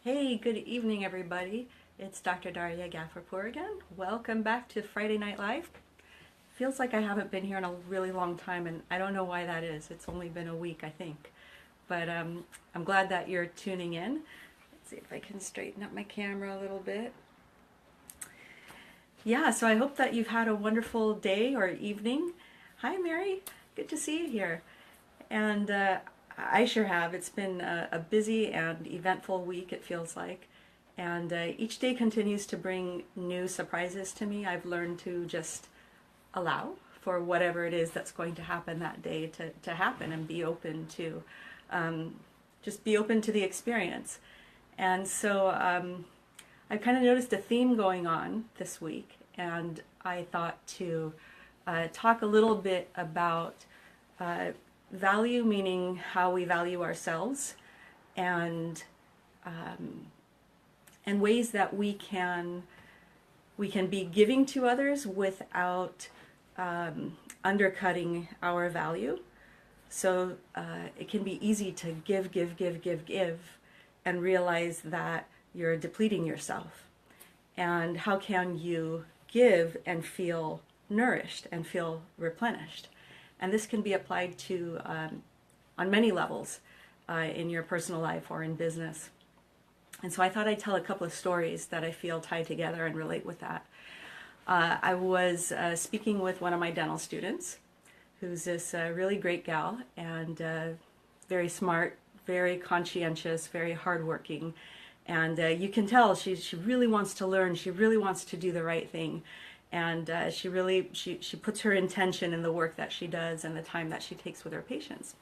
Hey, good evening, everybody. It's Dr. Darya Ghafourpour again. Welcome back to Friday Night Live. Feels like I haven't been here in a really long time, and I don't know why that is. It's only been a week, I think. But I'm glad that you're tuning in. Let's see if I can straighten up my camera a little bit. Yeah, so I hope that you've had a wonderful day or evening. Hi, Mary. Good to see you here. And I sure have. It's been a busy and eventful week, it feels like. And each day continues to bring new surprises to me. I've learned to just allow for whatever it is that's going to happen that day to happen and be open to, just be open to the experience. And so I've kind of noticed a theme going on this week, and I thought to talk a little bit about value, meaning how we value ourselves, and ways that we can be giving to others without undercutting our value. So it can be easy to give, and realize that you're depleting yourself. And how can you give and feel nourished and feel replenished? And this can be applied to on many levels in your personal life or in business. And so I thought I'd tell a couple of stories that I feel tie together and relate with that. I was speaking with one of my dental students, who's this really great gal, and very smart, very conscientious, very hardworking. And you can tell she really wants to learn, she really wants to do the right thing. And she puts her intention in the work that she does and the time that she takes with her patients.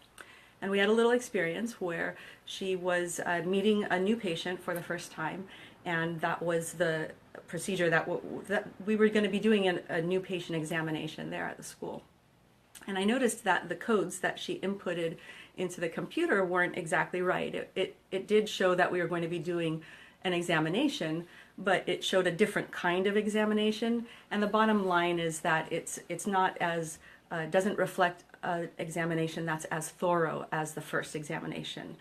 And we had a little experience where she was meeting a new patient for the first time, and that was the procedure that we were going to be doing a new patient examination there at the school. And I noticed that the codes that she inputted into the computer weren't exactly right. It did show that we were going to be doing an examination, but it showed a different kind of examination. And the bottom line is that it's not as doesn't reflect an examination that's as thorough as the first examination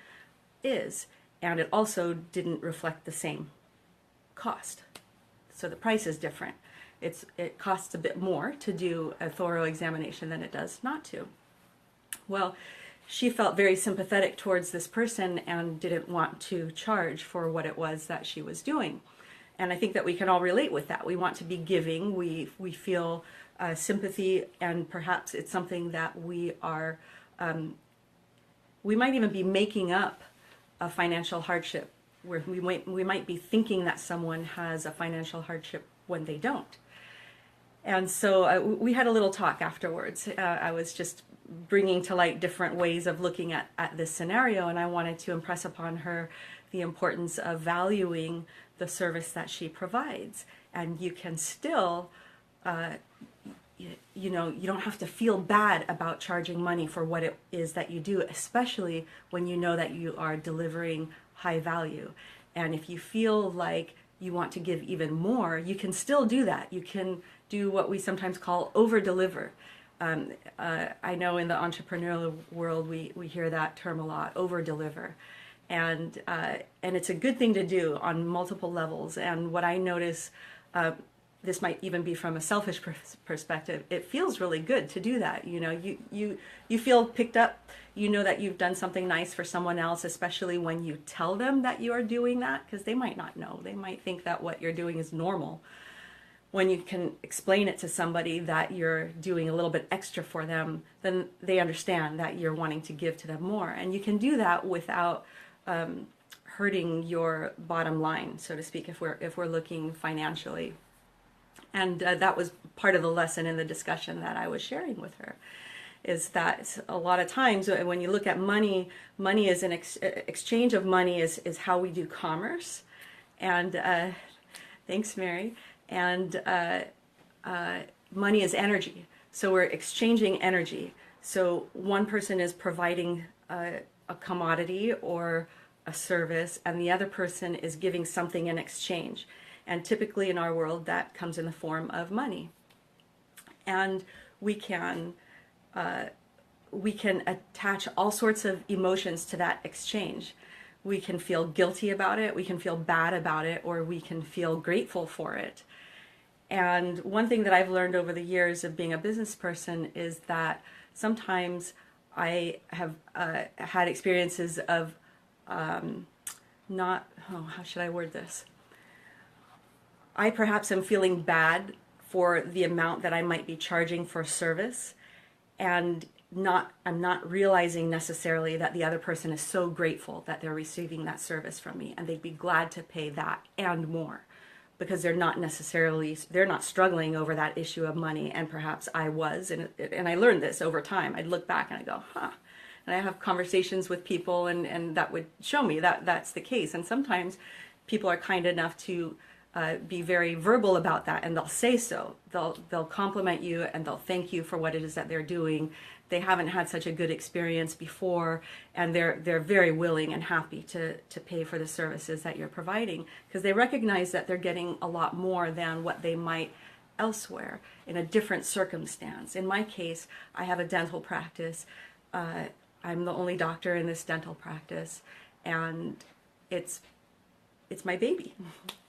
is, and it also didn't reflect the same cost. So the price is different. It costs a bit more to do a thorough examination than it does not to. Well, she felt very sympathetic towards this person and didn't want to charge for what it was that she was doing. And I think that we can all relate with that. We want to be giving. We feel sympathy, and perhaps it's something that we are, we might even be making up a financial hardship, where we might be thinking that someone has a financial hardship when they don't. And so we had a little talk afterwards. I was just bringing to light different ways of looking at this scenario, and I wanted to impress upon her the importance of valuing the service that she provides. And you can still, you don't have to feel bad about charging money for what it is that you do, especially when you know that you are delivering high value. And if you feel like you want to give even more, you can still do that. You can do what we sometimes call over-deliver. I know in the entrepreneurial world we hear that term a lot, over-deliver. And it's a good thing to do on multiple levels. And what I notice, this might even be from a selfish perspective, it feels really good to do that. You feel picked up. You know that you've done something nice for someone else, especially when you tell them that you are doing that, because they might not know. They might think that what you're doing is normal. When you can explain it to somebody that you're doing a little bit extra for them, then they understand that you're wanting to give to them more. And you can do that without hurting your bottom line, so to speak, if we're looking financially. And that was part of the lesson in the discussion that I was sharing with her, is that a lot of times when you look at money is an exchange of money is how we do commerce. And thanks, Mary. And money is energy. So we're exchanging energy. So one person is providing a commodity or a service, and the other person is giving something in exchange. And typically in our world, that comes in the form of money. And we can attach all sorts of emotions to that exchange. we can feel guilty about it, we can feel bad about it, or we can feel grateful for it. And one thing that I've learned over the years of being a business person is that sometimes I have had experiences of how should I word this? I perhaps am feeling bad for the amount that I might be charging for service, and I'm not realizing necessarily that the other person is so grateful that they're receiving that service from me, and they'd be glad to pay that and more, because they're not struggling over that issue of money, and perhaps I was, and I learned this over time. I'd look back and I go, and I have conversations with people, and that would show me that that's the case. And sometimes people are kind enough to be very verbal about that, and they'll say so. They'll compliment you, and they'll thank you for what it is that they're doing. They haven't had such a good experience before, and they're very willing and happy to pay for the services that you're providing, because they recognize that they're getting a lot more than what they might elsewhere in a different circumstance. In my case, I have a dental practice. I'm the only doctor in this dental practice, and it's my baby.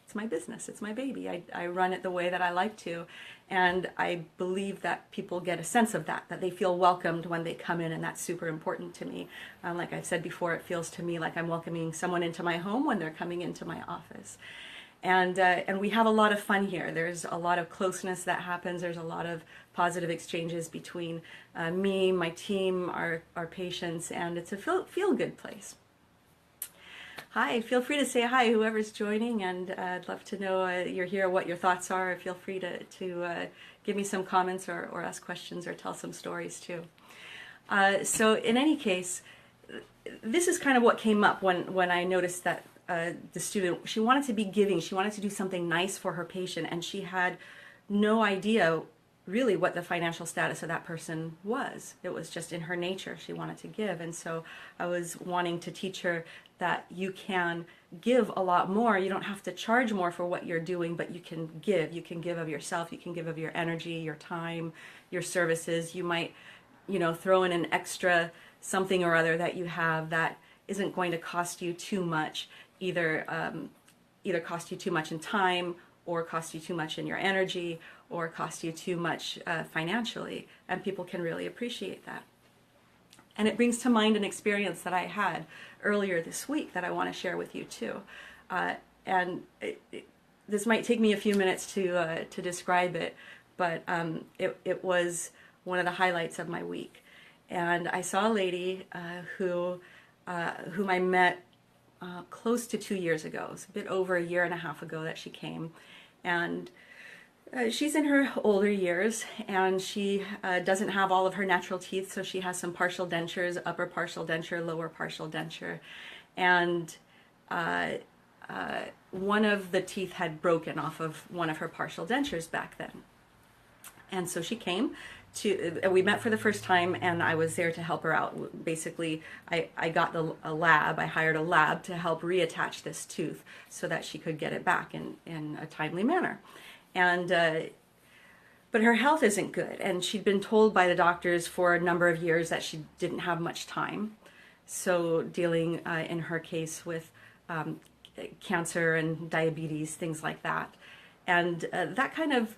It's my business. It's my baby. I run it the way that I like to, and I believe that people get a sense of that they feel welcomed when they come in, and that's super important to me. Like I've said before, it feels to me like I'm welcoming someone into my home when they're coming into my office. And we have a lot of fun here. There's a lot of closeness that happens. There's a lot of positive exchanges between me, my team, our patients, and it's a feel-good place. Hi, feel free to say hi, whoever's joining, and I'd love to know you're here, what your thoughts are. Feel free to give me some comments or ask questions or tell some stories too. So in any case, this is kind of what came up when I noticed that the student, she wanted to be giving, she wanted to do something nice for her patient, and she had no idea really what the financial status of that person was. It was just in her nature. She wanted to give. And so I was wanting to teach her that you can give a lot more. You don't have to charge more for what you're doing, but you can give. You can give of yourself. You can give of your energy, your time, your services. You might, throw in an extra something or other that you have that isn't going to cost you too much, either cost you too much in time, or cost you too much in your energy, or cost you too much financially, and people can really appreciate that. And it brings to mind an experience that I had earlier this week that I want to share with you too. This might take me a few minutes to describe it, but it was one of the highlights of my week. And I saw a lady whom I met close to 2 years ago. It's a bit over a year and a half ago that she came, and she's in her older years, and she doesn't have all of her natural teeth, so she has some partial dentures, upper partial denture, lower partial denture, and one of the teeth had broken off of one of her partial dentures back then. And so she came we met for the first time, and I was there to help her out. Basically, I got I hired a lab to help reattach this tooth so that she could get it back in a timely manner. And but her health isn't good, and she'd been told by the doctors for a number of years that she didn't have much time. So dealing in her case with cancer and diabetes, things like that. And that kind of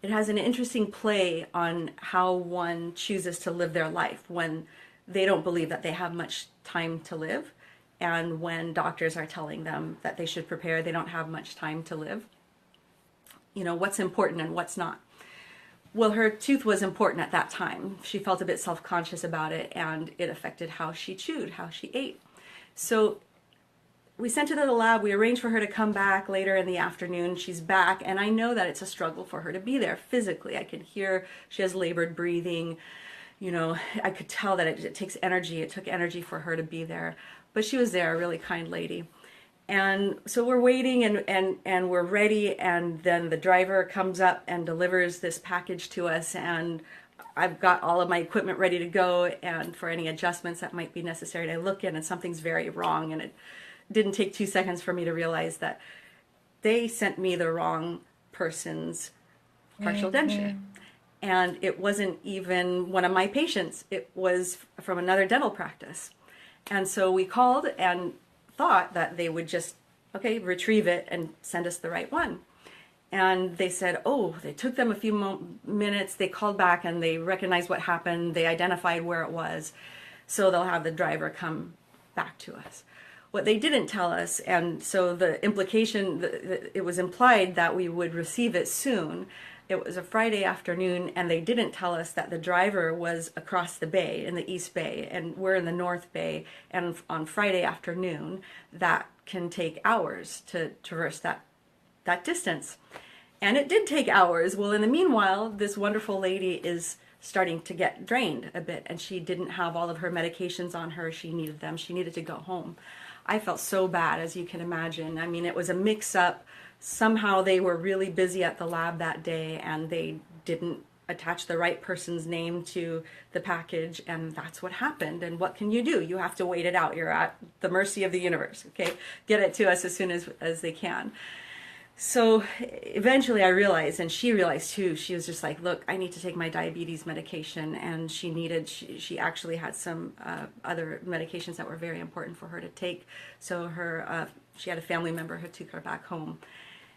it has an interesting play on how one chooses to live their life when they don't believe that they have much time to live, and when doctors are telling them that they should prepare, they don't have much time to live. What's important and what's not. Well, her tooth was important at that time. She felt a bit self-conscious about it, and it affected how she chewed, how she ate. So we sent her to the lab. We arranged for her to come back later in the afternoon. She's back, and I know that it's a struggle for her to be there physically. I can hear she has labored breathing. I could tell that it takes energy. It took energy for her to be there. But she was there, a really kind lady. And so we're waiting, and we're ready, and then the driver comes up and delivers this package to us, and I've got all of my equipment ready to go, and for any adjustments that might be necessary. And I look in, and something's very wrong, and it didn't take 2 seconds for me to realize that they sent me the wrong person's partial denture. And it wasn't even one of my patients. It was from another dental practice. And so we called and thought that they would just, okay, retrieve it and send us the right one. And they said, oh, they took them a few minutes. They called back and they recognized what happened. They identified where it was. So they'll have the driver come back to us. What they didn't tell us, and so the implication, it was implied that we would receive it soon. It was a Friday afternoon, and they didn't tell us that the driver was across the bay, in the East Bay, and we're in the North Bay, and on Friday afternoon, that can take hours to traverse that distance. And it did take hours. Well, in the meanwhile, this wonderful lady is starting to get drained a bit, and she didn't have all of her medications on her. She needed them. She needed to go home. I felt so bad, as you can imagine. I mean, it was a mix-up. Somehow they were really busy at the lab that day, and they didn't attach the right person's name to the package, and that's what happened. And what can you do? You have to wait it out. You're at the mercy of the universe, okay? Get it to us as soon as they can. So eventually I realized, and she realized too, she was just like, look, I need to take my diabetes medication. And she actually had some other medications that were very important for her to take. So she had a family member who took her back home.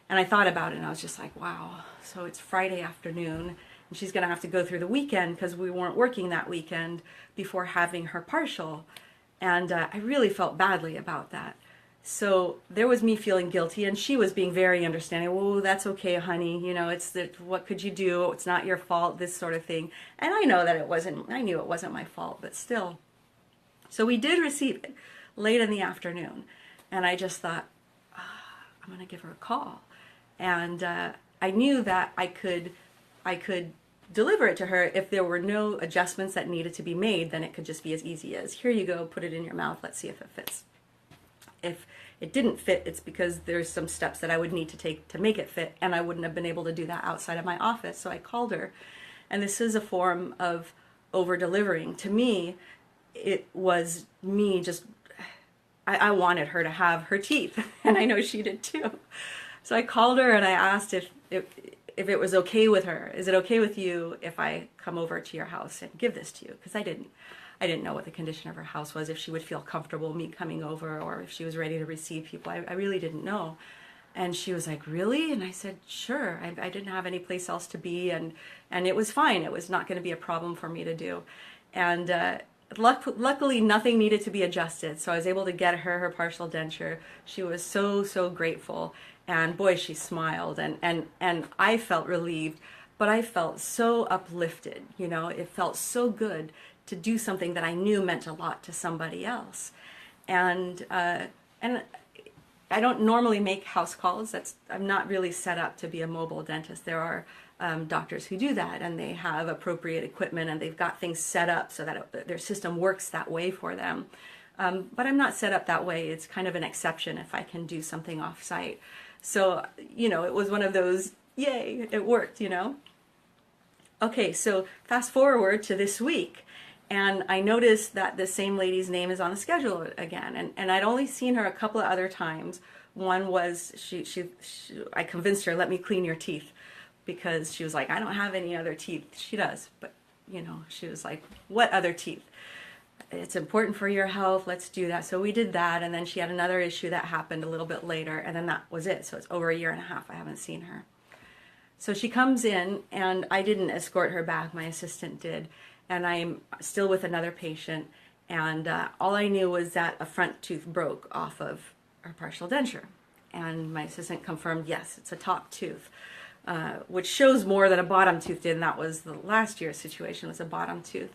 And I thought about it, and I was just like, wow, so it's Friday afternoon, and she's going to have to go through the weekend because we weren't working that weekend before having her partial. And I really felt badly about that. So there was me feeling guilty, and she was being very understanding. Oh, that's okay, honey. You know, what could you do? It's not your fault, this sort of thing. And I know that I knew it wasn't my fault, but still. So we did receive it late in the afternoon, and I just thought, I'm going to give her a call. And I knew that I could deliver it to her if there were no adjustments that needed to be made. Then it could just be as easy as, here you go, put it in your mouth, let's see if it fits. If it didn't fit, it's because there's some steps that I would need to take to make it fit, and I wouldn't have been able to do that outside of my office. So I called her, and this is a form of over-delivering. To me, it was me just, I wanted her to have her teeth, and I know she did too. So I called her and I asked if it was okay with her. Is it okay with you if I come over to your house and give this to you? Because I didn't know what the condition of her house was, if she would feel comfortable me coming over, or if she was ready to receive people. I really didn't know. And she was like, really? And I said, sure. I didn't have any place else to be, and it was fine. It was not going to be a problem for me to do. And luckily, nothing needed to be adjusted. So I was able to get her partial denture. She was so grateful. And boy, she smiled. And I felt relieved, but I felt so uplifted. You know, it felt so good to do something that I knew meant a lot to somebody else. And I don't normally make house calls. I'm not really set up to be a mobile dentist. There are doctors who do that, and they have appropriate equipment, and they've got things set up so that their system works that way for them. But I'm not set up that way. It's kind of an exception if I can do something off-site. So, you know, it was one of those, yay, it worked, you know. Okay, so fast forward to this week. And I noticed that the same lady's name is on the schedule again. And I'd only seen her a couple of other times. One was, I convinced her, let me clean your teeth. Because she was like, I don't have any other teeth. She does. But, you know, she was like, what other teeth? It's important for your health. Let's do that. So we did that. And then she had another issue that happened a little bit later. And then that was it. So it's over a year and a half I haven't seen her. So she comes in, and I didn't escort her back. My assistant did. And I'm still with another patient, and all I knew was that a front tooth broke off of her partial denture. And my assistant confirmed, yes, it's a top tooth, which shows more than a bottom tooth did, and that was the last year's situation, was a bottom tooth.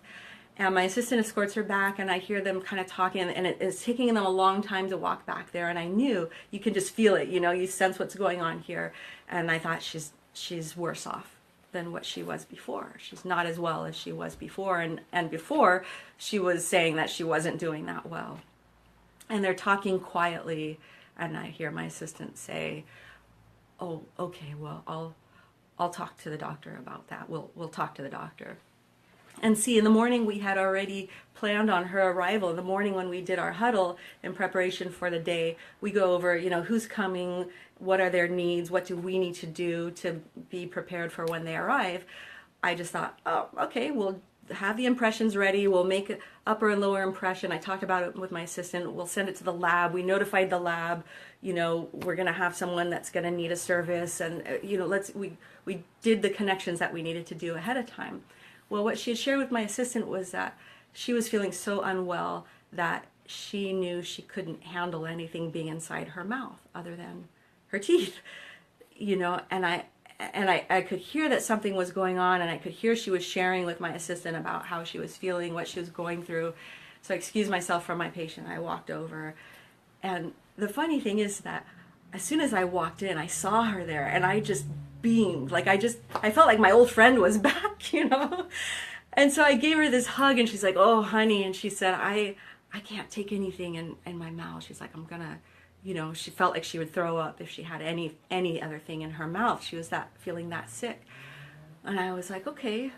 And my assistant escorts her back, and I hear them kind of talking, and it's taking them a long time to walk back there, and I knew, you can just feel it, you know, you sense what's going on here. And I thought, she's worse off than what she was before. She's not as well as she was before, and before she was saying that she wasn't doing that well. And they're talking quietly, and I hear my assistant say, oh, okay, well, I'll talk to the doctor about that. We'll talk to the doctor. And see, in the morning we had already planned on her arrival. In the morning when we did our huddle in preparation for the day, we go over, you know, who's coming, what are their needs, what do we need to do to be prepared for when they arrive. I just thought, oh, okay, we'll have the impressions ready. We'll make an upper and lower impression. I talked about it with my assistant. We'll send it to the lab. We notified the lab, you know, we're going to have someone that's going to need a service. And, you know, we did the connections that we needed to do ahead of time. Well, what she had shared with my assistant was that she was feeling so unwell that she knew she couldn't handle anything being inside her mouth other than her teeth, you know, and I could hear that something was going on, and I could hear she was sharing with my assistant about how she was feeling, what she was going through. So I excused myself from my patient. I walked over, and the funny thing is that as soon as I walked in, I saw her there, and I just beamed. Like I felt like my old friend was back, you know? And so I gave her this hug, and she's like, oh, honey. And she said, I can't take anything in my mouth. She's like, I'm gonna, you know, she felt like she would throw up if she had any other thing in her mouth. She was feeling that sick. And I was like, okay.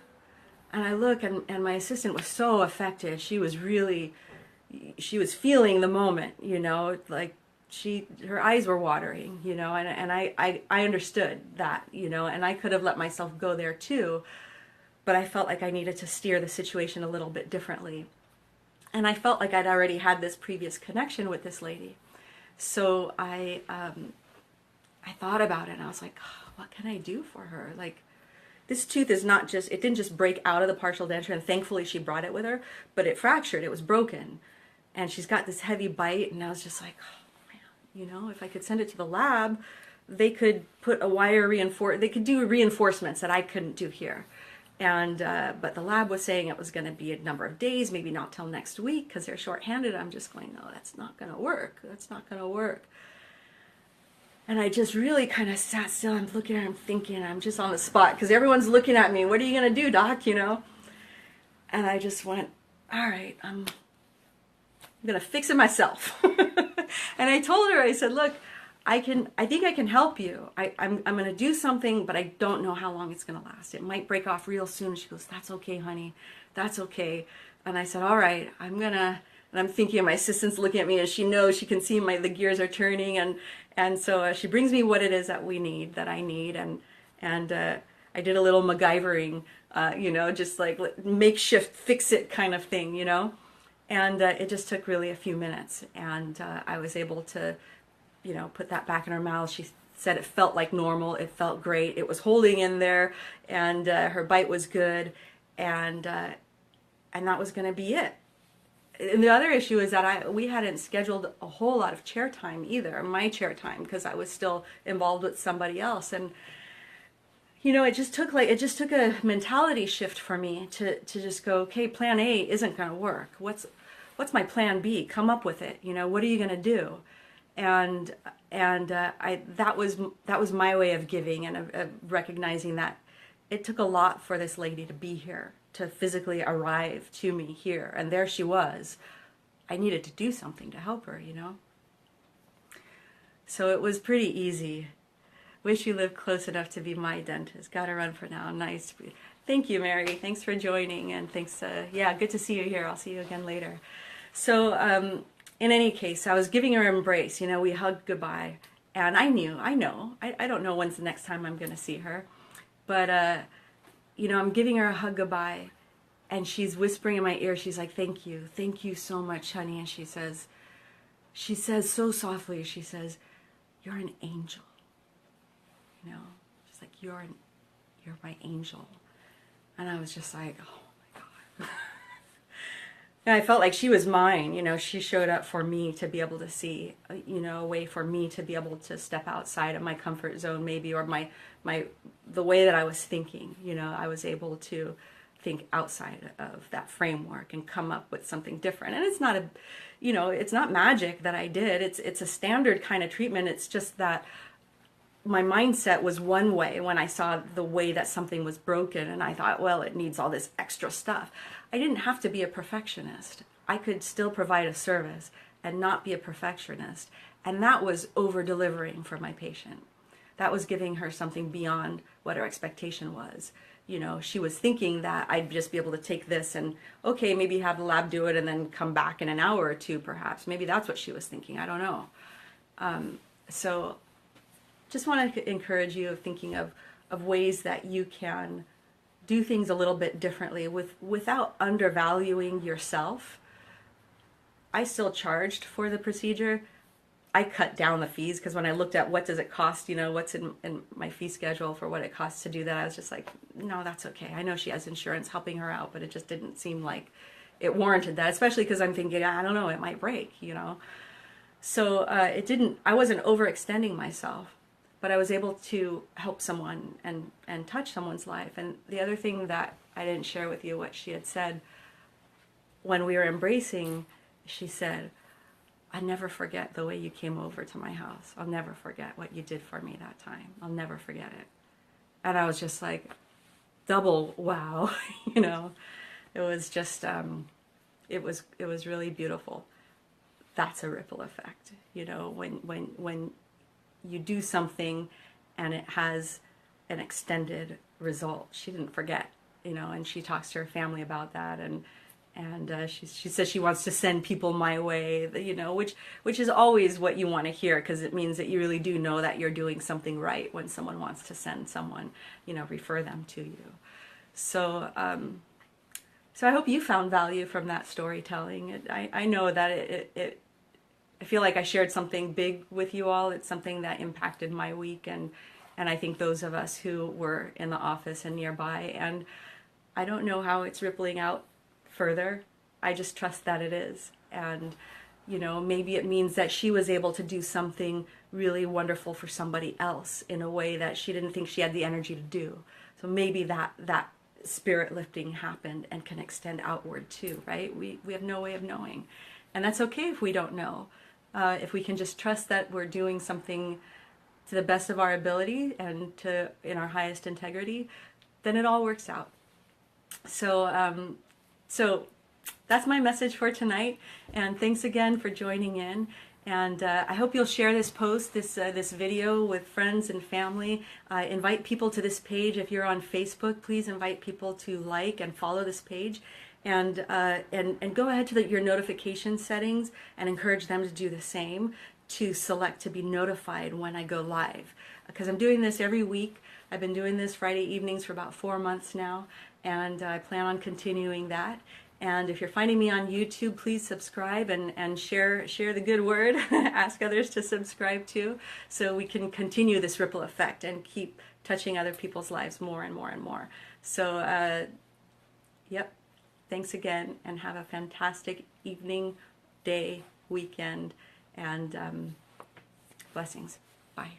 And I look, and my assistant was so affected. She was feeling the moment, you know, like her eyes were watering, you know, and I understood that, you know, and I could have let myself go there too, but I felt like I needed to steer the situation a little bit differently. And I felt like I'd already had this previous connection with this lady. So I thought about it, and I was like, oh, what can I do for her? Like, this tooth is not just, it didn't just break out of the partial denture, and thankfully she brought it with her, but it fractured, it was broken. And she's got this heavy bite, and I was just like, oh man, you know, if I could send it to the lab, they could put a wire they could do reinforcements that I couldn't do here. And, but the lab was saying it was going to be a number of days, maybe not till next week, because they're shorthanded. I'm just going, no, that's not going to work. That's not going to work. And I just really kind of sat still. I'm looking at her, I'm thinking, I'm just on the spot, because everyone's looking at me. What are you going to do, doc, you know? And I just went, all right, I'm going to fix it myself. And I told her, I said, look, I think I can help you. I'm going to do something, but I don't know how long it's going to last. It might break off real soon. She goes, that's okay, honey. That's okay. And I said, all right, and I'm thinking, my assistant's looking at me, and she knows, she can see the gears are turning. And so she brings me what it is that I need. And I did a little MacGyvering, you know, just like makeshift fix it kind of thing, you know. And it just took really a few minutes. And I was able to, you know, put that back in her mouth. She said it felt like normal. It felt great. It was holding in there, and her bite was good, and that was going to be it. And the other issue is that we hadn't scheduled a whole lot of chair time either, my chair time, because I was still involved with somebody else. And you know, it just took a mentality shift for me to just go, okay, plan A isn't going to work. What's my plan B? Come up with it. You know, what are you going to do? And that was my way of giving, and of recognizing that it took a lot for this lady to be here, to physically arrive to me here, and there she was. I needed to do something to help her, you know. So it was pretty easy. Wish you lived close enough to be my dentist. Gotta run for now. Nice. Thank you, Mary. Thanks for joining, and thanks. Yeah, good to see you here. I'll see you again later. So. In any case, I was giving her an embrace, you know, we hugged goodbye, and I don't know when's the next time I'm going to see her, but, you know, I'm giving her a hug goodbye, and she's whispering in my ear, she's like, thank you so much, honey, and she says so softly, she says, you're an angel, you know, she's like, you're my angel, and I was just like, oh my God. And I felt like she was mine, you know, she showed up for me to be able to see, you know, a way for me to be able to step outside of my comfort zone maybe, or the way that I was thinking, you know, I was able to think outside of that framework and come up with something different. And it's not it's not magic that I did, it's a standard kind of treatment. It's just that my mindset was one way when I saw the way that something was broken, and I thought, well, it needs all this extra stuff. I didn't have to be a perfectionist. I could still provide a service and not be a perfectionist. And that was over-delivering for my patient. That was giving her something beyond what her expectation was. You know, she was thinking that I'd just be able to take this and, okay, maybe have the lab do it and then come back in an hour or two, perhaps. Maybe that's what she was thinking. I don't know. So just want to encourage you of thinking of ways that you can do things a little bit differently without undervaluing yourself. I still charged for the procedure. I cut down the fees because when I looked at what does it cost, you know, what's in my fee schedule for what it costs to do that, I was just like, no, that's okay. I know she has insurance helping her out, but it just didn't seem like it warranted that, especially because I'm thinking, I don't know, it might break, you know. So I wasn't overextending myself, but I was able to help someone and touch someone's life. And the other thing that I didn't share with you, what she had said when we were embracing, she said, I never forget the way you came over to my house. I'll never forget what you did for me that time. I'll never forget it. And I was just like, double wow, you know. It was just, it was really beautiful. That's a ripple effect, you know, when you do something and it has an extended result. She didn't forget, you know, and she talks to her family about that, and she says she wants to send people my way, you know, which is always what you want to hear, because it means that you really do know that you're doing something right when someone wants to send someone, you know, refer them to you. So so I hope you found value from that storytelling. I know that I feel like I shared something big with you all. It's something that impacted my week, and I think those of us who were in the office and nearby. And I don't know how it's rippling out further. I just trust that it is. And, you know, maybe it means that she was able to do something really wonderful for somebody else in a way that she didn't think she had the energy to do. So maybe that spirit lifting happened and can extend outward too, right? We have no way of knowing. And that's okay if we don't know. If we can just trust that we're doing something to the best of our ability and in our highest integrity, then it all works out. So, so that's my message for tonight. And thanks again for joining in. And I hope you'll share this post, this video with friends and family. Invite people to this page. If you're on Facebook, please invite people to like and follow this page. And go ahead to your notification settings and encourage them to do the same, to select to be notified when I go live. Because I'm doing this every week. I've been doing this Friday evenings for about 4 months now, and I plan on continuing that. And if you're finding me on YouTube, please subscribe and share the good word. Ask others to subscribe too, so we can continue this ripple effect and keep touching other people's lives more and more and more. So, yep. Thanks again, and have a fantastic evening, day, weekend, and blessings. Bye.